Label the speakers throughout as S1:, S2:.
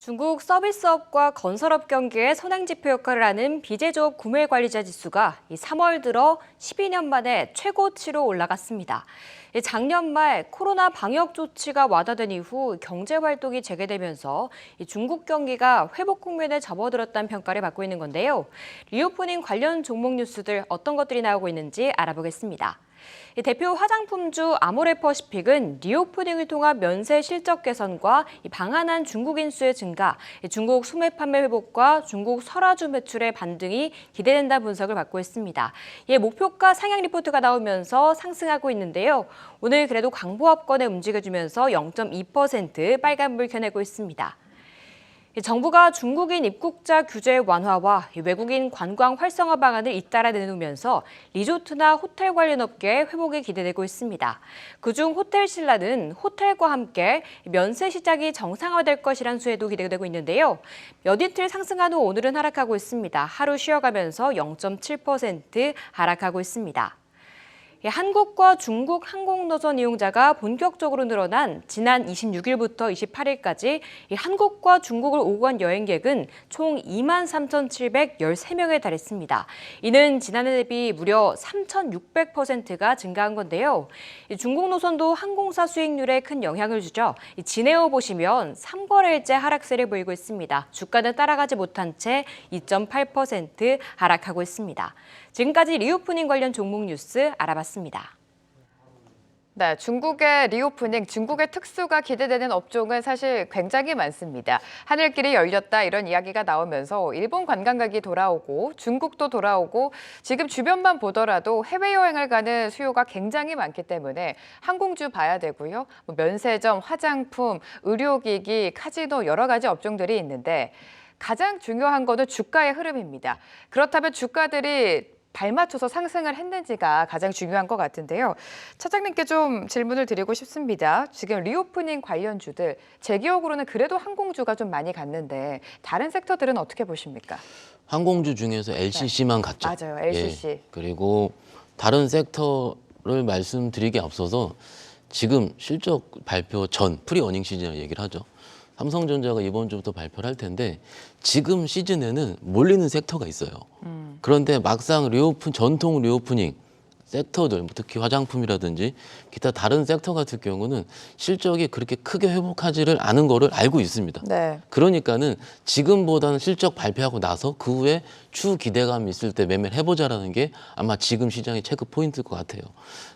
S1: 중국 서비스업과 건설업 경기의 선행지표 역할을 하는 비제조업 구매관리자 지수가 3월 들어 12년 만에 최고치로 올라갔습니다. 작년 말 코로나 방역 조치가 완화된 이후 경제 활동이 재개되면서 중국 경기가 회복 국면에 접어들었다는 평가를 받고 있는 건데요. 리오프닝 관련 종목 뉴스들 어떤 것들이 나오고 있는지 알아보겠습니다. 대표 화장품주 아모레퍼시픽은 리오프닝을 통한 면세 실적 개선과 방한한 중국인 수의 증가, 중국 소매 판매 회복과 중국 설화주 매출의 반등이 기대된다는 분석을 받고 있습니다. 이에 목표가 상향 리포트가 나오면서 상승하고 있는데요. 오늘 그래도 강보합권에 움직여주면서 0.2% 빨간불 켜내고 있습니다. 정부가 중국인 입국자 규제 완화와 외국인 관광 활성화 방안을 잇따라 내놓으면서 리조트나 호텔 관련 업계의 회복이 기대되고 있습니다. 그중 호텔 신라는 호텔과 함께 면세 시장이 정상화될 것이란 수에도 기대되고 있는데요. 몇 이틀 상승한 후 오늘은 하락하고 있습니다. 하루 쉬어가면서 0.7% 하락하고 있습니다. 한국과 중국 항공노선 이용자가 본격적으로 늘어난 지난 26일부터 28일까지 한국과 중국을 오고 간 여행객은 총 23,713명에 달했습니다. 이는 지난해 대비 무려 3,600%가 증가한 건데요. 중국 노선도 항공사 수익률에 큰 영향을 주죠. 진에어 보시면 3거래일째 하락세를 보이고 있습니다. 주가는 따라가지 못한 채 2.8% 하락하고 있습니다. 지금까지 리오프닝 관련 종목 뉴스 알아봤습니다.
S2: 네, 중국의 리오프닝, 중국의 특수가 기대되는 업종은 사실 굉장히 많습니다. 하늘길이 열렸다 이런 이야기가 나오면서 일본 관광객이 돌아오고 중국도 돌아오고 지금 주변만 보더라도 해외여행을 가는 수요가 굉장히 많기 때문에 항공주 봐야 되고요. 면세점, 화장품, 의료기기, 카지노 여러 가지 업종들이 있는데 가장 중요한 거는 주가의 흐름입니다. 그렇다면 주가들이 발맞춰서 상승을 했는지가 가장 중요한 것 같은데요. 차장님께 좀 질문을 드리고 싶습니다. 지금 리오프닝 관련주들, 제 기억으로는 그래도 항공주가 좀 많이 갔는데 다른 섹터들은 어떻게 보십니까?
S3: 항공주 중에서 LCC만 갔죠.
S2: 맞아요, LCC.
S3: 예. 그리고 다른 섹터를 말씀드리기 앞서서 지금 실적 발표 전 프리 어닝 시즌이라고 얘기를 하죠. 삼성전자가 이번 주부터 발표를 할 텐데 지금 시즌에는 몰리는 섹터가 있어요. 그런데 막상 전통 리오프닝 섹터들, 특히 화장품이라든지 기타 다른 섹터 같은 경우는 실적이 그렇게 크게 회복하지를 않은 거를 알고 있습니다.
S2: 네.
S3: 그러니까는 지금보다는 실적 발표하고 나서 그 후에 추후 기대감이 있을 때 매매를 해보자라는 게 아마 지금 시장의 체크 포인트일 것 같아요.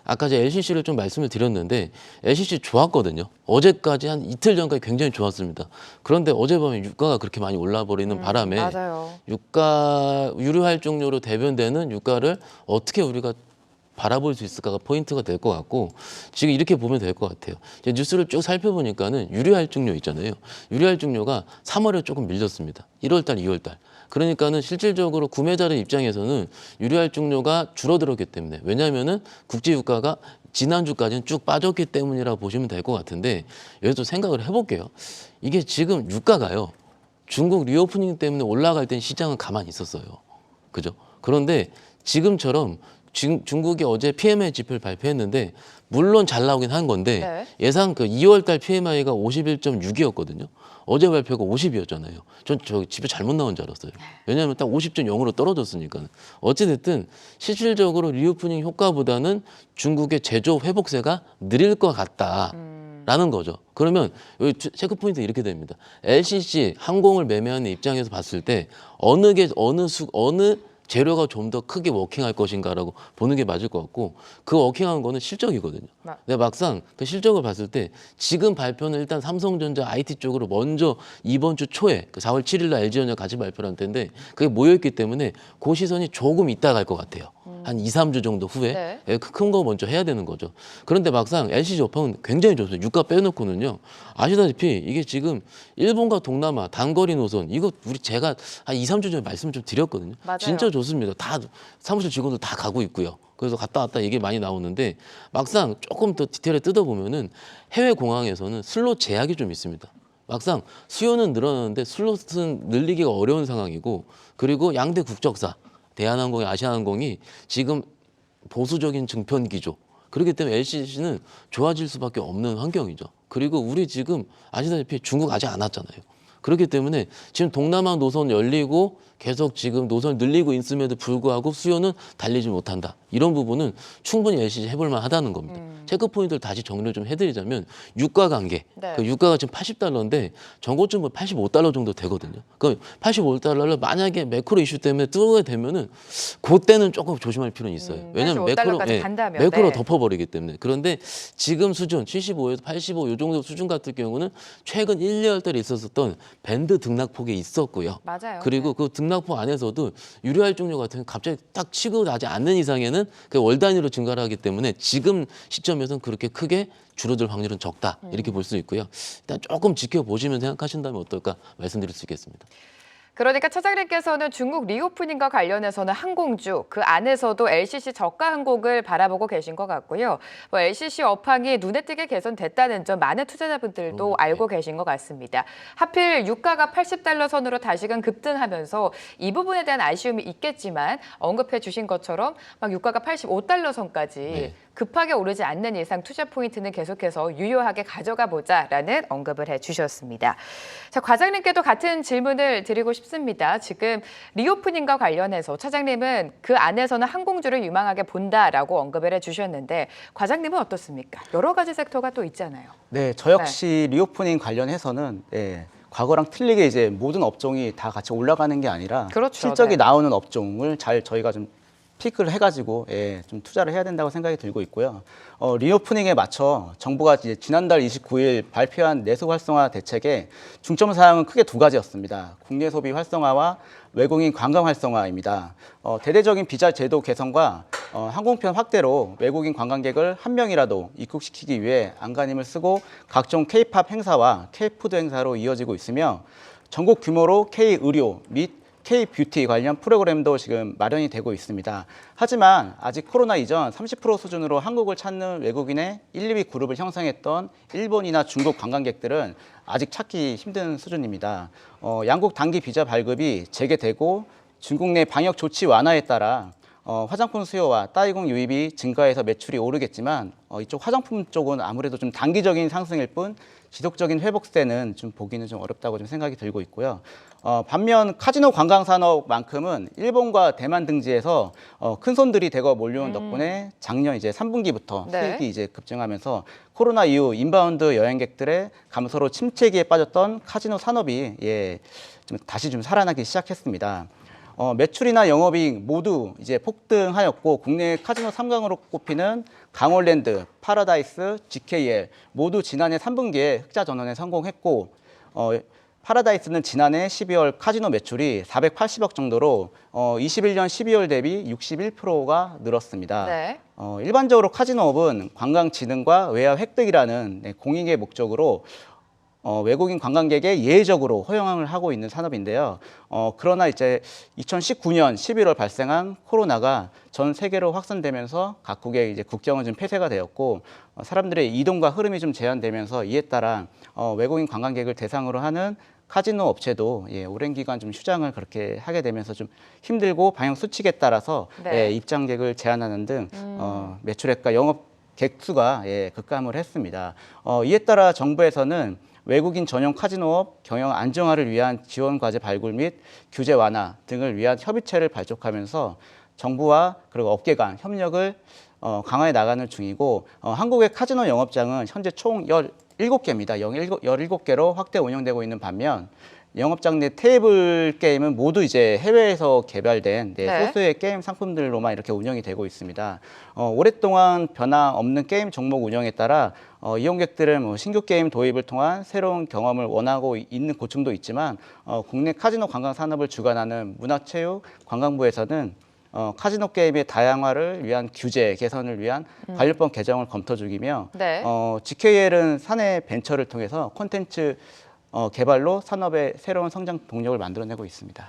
S3: 아까 제가 LCC를 좀 말씀을 드렸는데 LCC 좋았거든요. 어제까지 한 이틀 전까지 굉장히 좋았습니다. 그런데 어젯밤에 유가가 그렇게 많이 올라버리는 바람에
S2: 맞아요.
S3: 유가 유료활종료로 대변되는 유가를 어떻게 우리가 바라볼 수 있을까가 포인트가 될 것 같고 지금 이렇게 보면 될 것 같아요. 이제 뉴스를 쭉 살펴보니까는 유료할증료 있잖아요. 유료할증료가 3월에 조금 밀렸습니다. 1월달, 2월달. 그러니까는 실질적으로 구매자들 입장에서는 유료할증료가 줄어들었기 때문에 왜냐하면은 국제유가가 지난주까지는 쭉 빠졌기 때문이라고 보시면 될 것 같은데 여기서 생각을 해볼게요. 이게 지금 유가가요. 중국 리오프닝 때문에 올라갈 땐 시장은 가만히 있었어요. 그죠? 그런데 지금처럼 중국이 어제 PMI 지표를 발표했는데 물론 잘 나오긴 한 건데
S2: 네.
S3: 예상 그 2월 달 PMI가 51.6이었거든요. 어제 발표가 50이었잖아요. 전 저 지표 잘못 나온 줄 알았어요. 왜냐하면 딱 50.0으로 떨어졌으니까. 어찌됐든 실질적으로 리오프닝 효과보다는 중국의 제조업 회복세가 느릴 것 같다라는 거죠. 그러면 여기 체크 포인트 이렇게 됩니다. LCC 항공을 매매하는 입장에서 봤을 때 어느 재료가 좀 더 크게 워킹할 것인가라고 보는 게 맞을 것 같고 그 워킹한 거는 실적이거든요. 근데 막상 그 실적을 봤을 때 지금 발표는 일단 삼성전자 IT 쪽으로 먼저 이번 주 초에 그 4월 7일 날 LG전자 같이 발표를 할 텐데 그게 모여있기 때문에 그 시선이 조금 있다 갈 것 같아요. 한 2, 3주 정도 후에
S2: 네.
S3: 큰 거 먼저 해야 되는 거죠. 그런데 막상 LCG 업황은 굉장히 좋습니다. 유가 빼놓고는요. 아시다시피 이게 지금 일본과 동남아 단거리 노선 이거 제가 한 2, 3주 전에 말씀을 좀 드렸거든요.
S2: 맞아요.
S3: 진짜 좋습니다. 다 사무실 직원들 다 가고 있고요. 그래서 갔다 왔다 얘기 많이 나오는데 막상 조금 더 디테일에 뜯어보면은 해외 공항에서는 슬롯 제약이 좀 있습니다. 막상 수요는 늘어나는데 슬롯은 늘리기가 어려운 상황이고 그리고 양대 국적사 대한항공이 아시아항공이 지금 보수적인 증편 기조 그렇기 때문에 LCC는 좋아질 수밖에 없는 환경이죠. 그리고 우리 지금 아시다시피 중국 아직 안 왔잖아요. 그렇기 때문에 지금 동남아 노선 열리고 계속 지금 노선 늘리고 있음에도 불구하고 수요는 달리지 못한다. 이런 부분은 충분히 LCC 해볼 만하다는 겁니다. 체크 포인트를 다시 정리를 좀 해드리자면 유가 관계.
S2: 네.
S3: 그 유가가 지금 80달러인데 전고점은 85달러 정도 되거든요. 그 85달러를 만약에 매크로 이슈 때문에 뜨게 되면은 그때는 조금 조심할 필요는 있어요. 왜냐하면
S2: 85달러까지 간다면,
S3: 매크로
S2: 네.
S3: 덮어버리기 때문에. 그런데 지금 수준 75에서 85 이 정도 수준 같은 경우는 최근 1, 2월달에 있었던 밴드 등락폭에 있었고요.
S2: 맞아요.
S3: 그리고 그 등락폭 안에서도 유료할증료 같은 게 갑자기 딱 치고 나지 않는 이상에는 그 월 단위로 증가를 하기 때문에 지금 시점에서는 그렇게 크게 줄어들 확률은 적다 이렇게 볼 수 있고요. 일단 조금 지켜보시면 생각하신다면 어떨까 말씀드릴 수 있겠습니다.
S2: 그러니까 차장님께서는 중국 리오프닝과 관련해서는 항공주, 그 안에서도 LCC 저가 항공을 바라보고 계신 것 같고요. 뭐 LCC 업황이 눈에 띄게 개선됐다는 점 많은 투자자분들도 알고 계신 것 같습니다. 하필 유가가 80달러 선으로 다시금 급등하면서 이 부분에 대한 아쉬움이 있겠지만 언급해 주신 것처럼 막 유가가 85달러 선까지
S3: 네.
S2: 급하게 오르지 않는 이상 투자 포인트는 계속해서 유효하게 가져가 보자라는 언급을 해주셨습니다. 자, 과장님께도 같은 질문을 드리고 싶습니다. 지금 리오프닝과 관련해서 차장님은 그 안에서는 항공주를 유망하게 본다라고 언급을 해주셨는데 과장님은 어떻습니까? 여러 가지 섹터가 또 있잖아요.
S4: 네, 저 역시 리오프닝 관련해서는 과거랑 틀리게 이제 모든 업종이 다 같이 올라가는 게 아니라
S2: 그렇죠.
S4: 실적이
S2: 네.
S4: 나오는 업종을 잘 저희가 좀 피크를 해가지고 좀 투자를 해야 된다고 생각이 들고 있고요. 리오프닝에 맞춰 정부가 이제 지난달 29일 발표한 내수 활성화 대책의 중점 사항은 크게 두 가지였습니다. 국내 소비 활성화와 외국인 관광 활성화입니다. 대대적인 비자 제도 개선과 항공편 확대로 외국인 관광객을 한 명이라도 입국시키기 위해 안간힘을 쓰고 각종 K-팝 행사와 K-푸드 행사로 이어지고 있으며 전국 규모로 K-의료 및 K-뷰티 관련 프로그램도 지금 마련이 되고 있습니다. 하지만 아직 코로나 이전 30% 수준으로 한국을 찾는 외국인의 1, 2위 그룹을 형성했던 일본이나 중국 관광객들은 아직 찾기 힘든 수준입니다. 양국 단기 비자 발급이 재개되고 중국 내 방역 조치 완화에 따라 화장품 수요와 따이공 유입이 증가해서 매출이 오르겠지만 이쪽 화장품 쪽은 아무래도 좀 단기적인 상승일 뿐 지속적인 회복세는 좀 보기는 좀 어렵다고 좀 생각이 들고 있고요. 반면 카지노 관광 산업만큼은 일본과 대만 등지에서 큰 손들이 대거 몰려온 덕분에 작년 이제 3분기부터
S2: 네.
S4: 수익이 이제 급증하면서 코로나 이후 인바운드 여행객들의 감소로 침체기에 빠졌던 카지노 산업이 좀 다시 좀 살아나기 시작했습니다. 매출이나 영업이익 모두 이제 폭등하였고 국내 카지노 3강으로 꼽히는 강원랜드, 파라다이스, GKL 모두 지난해 3분기에 흑자 전환에 성공했고 파라다이스는 지난해 12월 카지노 매출이 480억 정도로 21년 12월 대비 61%가 늘었습니다.
S2: 네.
S4: 일반적으로 카지노업은 관광 진흥과 외화 획득이라는 공익의 목적으로 외국인 관광객에 예외적으로 허용을 하고 있는 산업인데요. 그러나 이제 2019년 11월 발생한 코로나가 전 세계로 확산되면서 각국의 이제 국경은 좀 폐쇄가 되었고 사람들의 이동과 흐름이 좀 제한되면서 이에 따라 외국인 관광객을 대상으로 하는 카지노 업체도 오랜 기간 좀 휴장을 그렇게 하게 되면서 좀 힘들고 방역 수칙에 따라서
S2: 네.
S4: 입장객을 제한하는 등 매출액과 영업 객수가 급감을 했습니다. 이에 따라 정부에서는 외국인 전용 카지노업 경영 안정화를 위한 지원 과제 발굴 및 규제 완화 등을 위한 협의체를 발족하면서 정부와 그리고 업계 간 협력을 강화해 나가는 중이고 한국의 카지노 영업장은 현재 총 17개입니다. 17개로 확대 운영되고 있는 반면 영업장 내 테이블 게임은 모두 이제 해외에서 개발된
S2: 네.
S4: 소수의 게임 상품들로만 이렇게 운영이 되고 있습니다. 오랫동안 변화 없는 게임 종목 운영에 따라 이용객들은 신규 게임 도입을 통한 새로운 경험을 원하고 있는 고충도 있지만 국내 카지노 관광 산업을 주관하는 문화체육관광부에서는 카지노 게임의 다양화를 위한 규제 개선을 위한 관련법 개정을 검토 중이며
S2: 네.
S4: GKL은 사내 벤처를 통해서 콘텐츠 개발로 산업의 새로운 성장 동력을 만들어내고 있습니다.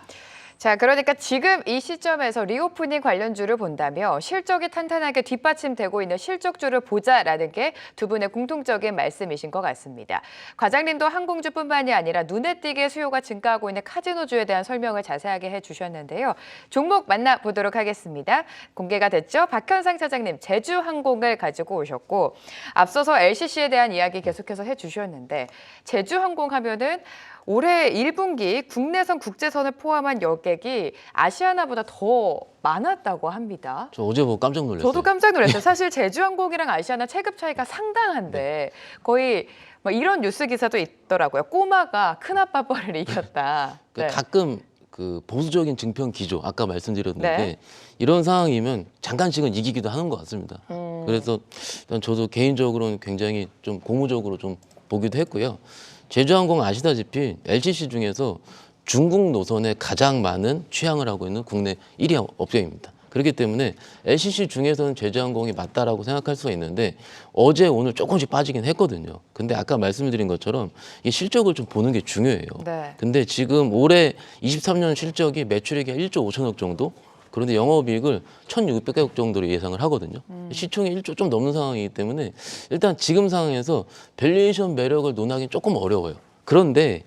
S2: 자, 그러니까 지금 이 시점에서 리오프닝 관련주를 본다면 실적이 탄탄하게 뒷받침되고 있는 실적주를 보자라는 게 두 분의 공통적인 말씀이신 것 같습니다. 과장님도 항공주뿐만이 아니라 눈에 띄게 수요가 증가하고 있는 카지노주에 대한 설명을 자세하게 해주셨는데요. 종목 만나보도록 하겠습니다. 공개가 됐죠? 박현상 차장님 제주항공을 가지고 오셨고 앞서서 LCC에 대한 이야기 계속해서 해주셨는데 제주항공 하면은 올해 1분기 국내선, 국제선을 포함한 여객이 아시아나보다 더 많았다고 합니다.
S3: 저 어제 보고 깜짝 놀랐어요.
S2: 저도 깜짝 놀랐어요. 사실 제주항공이랑 아시아나 체급 차이가 상당한데 거의 뭐 이런 뉴스 기사도 있더라고요. 꼬마가 큰아빠 뻘을 이겼다. 네.
S3: 가끔 그 보수적인 증평 기조 아까 말씀드렸는데
S2: 네.
S3: 이런 상황이면 잠깐씩은 이기기도 하는 것 같습니다. 그래서 일단 저도 개인적으로는 굉장히 좀 고무적으로 좀 보기도 했고요. 제주항공 아시다시피 LCC 중에서 중국 노선에 가장 많은 취항을 하고 있는 국내 1위 업종입니다. 그렇기 때문에 LCC 중에서는 제주항공이 맞다라고 생각할 수가 있는데 어제 오늘 조금씩 빠지긴 했거든요. 근데 아까 말씀드린 것처럼 이 실적을 좀 보는 게 중요해요.
S2: 네.
S3: 근데 지금 올해 23년 실적이 매출액이 1조 5천억 정도, 그런데 영업이익을 1,600억 정도로 예상을 하거든요. 시총이 1조 좀 넘는 상황이기 때문에 일단 지금 상황에서 밸류에이션 매력을 논하기는 조금 어려워요. 그런데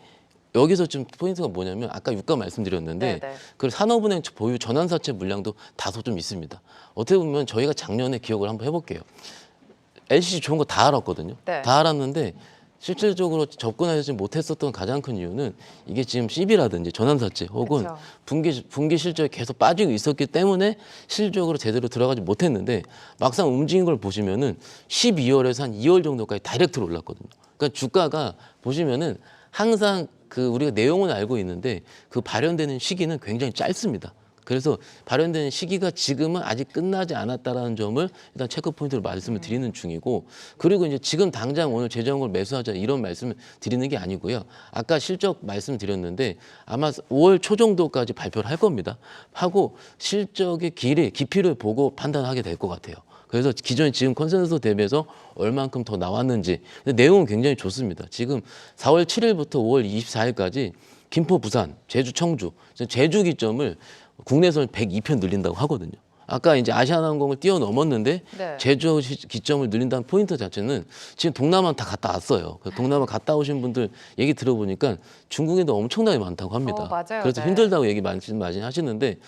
S3: 여기서 좀 포인트가 뭐냐면 아까 유가 말씀드렸는데
S2: 네네.
S3: 그 산업은행 보유 전환사채 물량도 다소 좀 있습니다. 어떻게 보면 저희가 작년에 기억을 한번 해볼게요. LCC 좋은 거 다 알았거든요.
S2: 네.
S3: 다 알았는데 실질적으로 접근하지 못했었던 가장 큰 이유는 이게 지금 CB라든지 전환사채 혹은
S2: 그쵸.
S3: 분기 실적이 계속 빠지고 있었기 때문에 실질적으로 제대로 들어가지 못했는데 막상 움직인 걸 보시면은 12월에서 한 2월 정도까지 다이렉트로 올랐거든요. 그러니까 주가가 보시면은 항상 그 우리가 내용은 알고 있는데 그 발현되는 시기는 굉장히 짧습니다. 그래서 발현되는 시기가 지금은 아직 끝나지 않았다라는 점을 일단 체크 포인트로 말씀을 드리는 중이고, 그리고 이제 지금 당장 오늘 제주항공을 매수하자 이런 말씀을 드리는 게 아니고요. 아까 실적 말씀드렸는데 아마 5월 초 정도까지 발표를 할 겁니다. 하고 실적의 깊이를 보고 판단하게 될 것 같아요. 그래서 기존에 지금 컨센서스 대비해서 얼만큼 더 나왔는지, 근데 내용은 굉장히 좋습니다. 지금 4월 7일부터 5월 24일까지 김포, 부산, 제주, 청주, 제주 기점을 국내선을 102편 늘린다고 하거든요. 아까 이제 아시아나항공을 뛰어넘었는데
S2: 네.
S3: 제주 기점을 늘린다는 포인트 자체는 지금 동남아 다 갔다 왔어요. 동남아 갔다 오신 분들 얘기 들어보니까 중국에도 엄청나게 많다고 합니다.
S2: 맞아요.
S3: 그래서
S2: 네.
S3: 힘들다고 얘기 많이 하시는데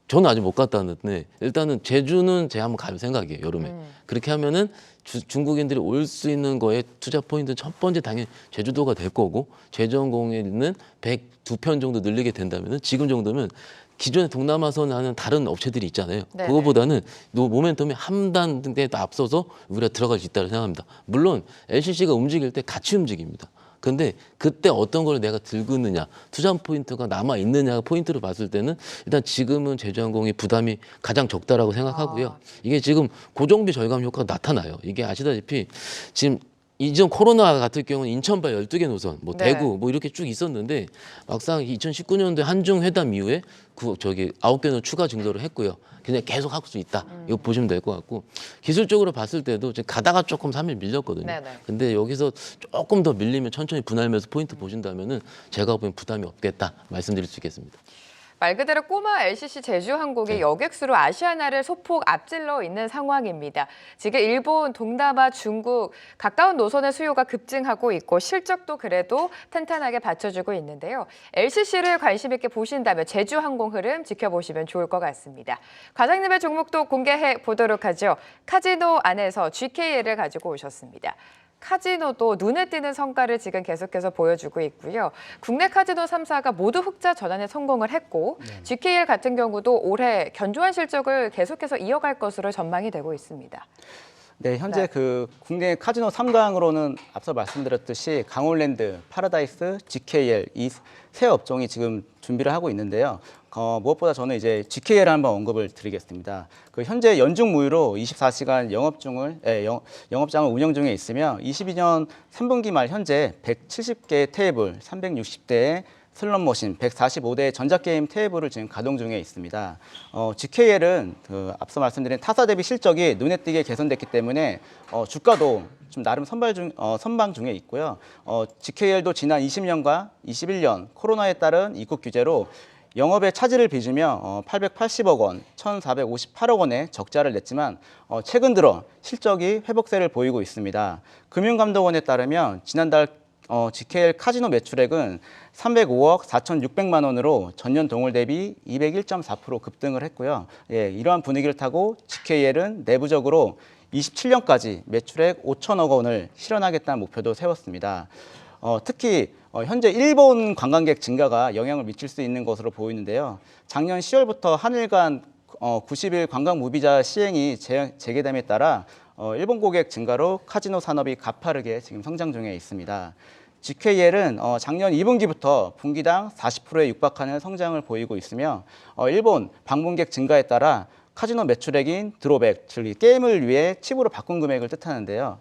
S3: 저는 아직 못 갔다 왔는데 일단은 제주는 제가 한번 갈 생각이에요, 여름에. 그렇게 하면은 중국인들이 올 수 있는 거에 투자 포인트 첫 번째 당연히 제주도가 될 거고, 제주항공에는 102편 정도 늘리게 된다면은 지금 정도면 기존에 동남아선 하는 다른 업체들이 있잖아요.
S2: 네네.
S3: 그거보다는 모멘텀이 한 단계 더 앞서서 우리가 들어갈 수 있다고 생각합니다. 물론 LCC가 움직일 때 같이 움직입니다. 근데 그때 어떤 걸 내가 들고 있느냐, 투자 포인트가 남아 있느냐가 포인트로 봤을 때는 일단 지금은 제주항공이 부담이 가장 적다라고 생각하고요. 이게 지금 고정비 절감 효과가 나타나요. 이게 아시다시피 지금 이전 코로나 같은 경우는 인천발 12개 노선, 뭐
S2: 네.
S3: 대구 뭐 이렇게 쭉 있었는데 막상 2019년도에 한중 회담 이후에 9개 노선 추가 증설을 했고요. 그냥 계속 할 수 있다. 이거 보시면 될 것 같고, 기술적으로 봤을 때도 지금 가다가 조금 3일 밀렸거든요.
S2: 네네.
S3: 근데 여기서 조금 더 밀리면 천천히 분할매수 포인트 보신다면은 제가 보기엔 부담이 없겠다 말씀드릴 수 있겠습니다.
S2: 말 그대로 꼬마 LCC 제주항공이
S3: 네.
S2: 여객수로 아시아나를 소폭 앞질러 있는 상황입니다. 지금 일본, 동남아, 중국 가까운 노선의 수요가 급증하고 있고 실적도 그래도 탄탄하게 받쳐주고 있는데요. LCC를 관심 있게 보신다면 제주항공 흐름 지켜보시면 좋을 것 같습니다. 과장님의 종목도 공개해 보도록 하죠. 카지노 안에서 GKL을 가지고 오셨습니다. 카지노도 눈에 띄는 성과를 지금 계속해서 보여주고 있고요. 국내 카지노 3사가 모두 흑자 전환에 성공을 했고 GKL 같은 경우도 올해 견조한 실적을 계속해서 이어갈 것으로 전망이 되고 있습니다.
S4: 네, 현재
S2: 네.
S4: 그 국내 카지노 3강으로는 앞서 말씀드렸듯이 강원랜드, 파라다이스, GKL 이 세 업종이 지금 준비를 하고 있는데요. 무엇보다 저는 이제 GKL 한번 언급을 드리겠습니다. 그 현재 연중 무휴로 24시간 영업장을 운영 중에 있으며 22년 3분기 말 현재 170개 테이블, 360대의 슬롯머신, 145대 전자게임 테이블을 지금 가동 중에 있습니다. GKL은 그 앞서 말씀드린 타사 대비 실적이 눈에 띄게 개선됐기 때문에 주가도 좀 나름 선방 중에 있고요. GKL도 지난 20년과 21년 코로나에 따른 입국 규제로 영업의 차질을 빚으며 880억 원, 1,458억 원의 적자를 냈지만 최근 들어 실적이 회복세를 보이고 있습니다. 금융감독원에 따르면 지난달 GKL 카지노 매출액은 305억 4,600만 원으로 전년 동월 대비 201.4% 급등을 했고요. 예, 이러한 분위기를 타고 GKL은 내부적으로 27년까지 매출액 5천억 원을 실현하겠다는 목표도 세웠습니다. 특히 현재 일본 관광객 증가가 영향을 미칠 수 있는 것으로 보이는데요. 작년 10월부터 한일 간 90일 관광 무비자 시행이 재개됨에 따라 일본 고객 증가로 카지노 산업이 가파르게 지금 성장 중에 있습니다. GKL은 작년 2분기부터 분기당 40%에 육박하는 성장을 보이고 있으며 일본 방문객 증가에 따라 카지노 매출액인 드로백, 즉 게임을 위해 칩으로 바꾼 금액을 뜻하는데요.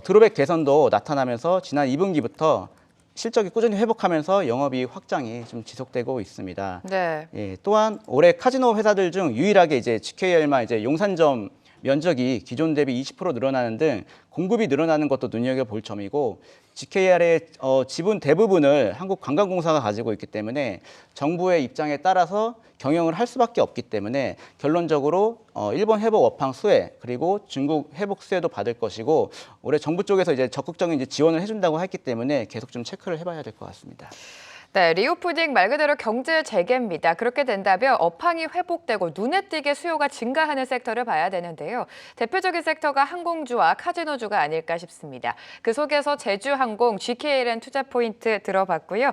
S4: 드로백 개선도 나타나면서 지난 2분기부터 실적이 꾸준히 회복하면서 영업이익 확장이 좀 지속되고 있습니다.
S2: 네.
S4: 또한 올해 카지노 회사들 중 유일하게 이제 GKL만 이제 용산점 면적이 기존 대비 20% 늘어나는 등 공급이 늘어나는 것도 눈여겨볼 점이고 GKR의 지분 대부분을 한국관광공사가 가지고 있기 때문에 정부의 입장에 따라서 경영을 할 수밖에 없기 때문에 결론적으로 일본 회복 업황 수혜 그리고 중국 회복 수혜도 받을 것이고 올해 정부 쪽에서 이제 적극적인 이제 지원을 해준다고 했기 때문에 계속 좀 체크를 해봐야 될 것 같습니다.
S2: 네, 리오프닝 말 그대로 경제 재개입니다. 그렇게 된다면 업황이 회복되고 눈에 띄게 수요가 증가하는 섹터를 봐야 되는데요. 대표적인 섹터가 항공주와 카지노주가 아닐까 싶습니다. 그 속에서 제주항공, GKLN 투자 포인트 들어봤고요.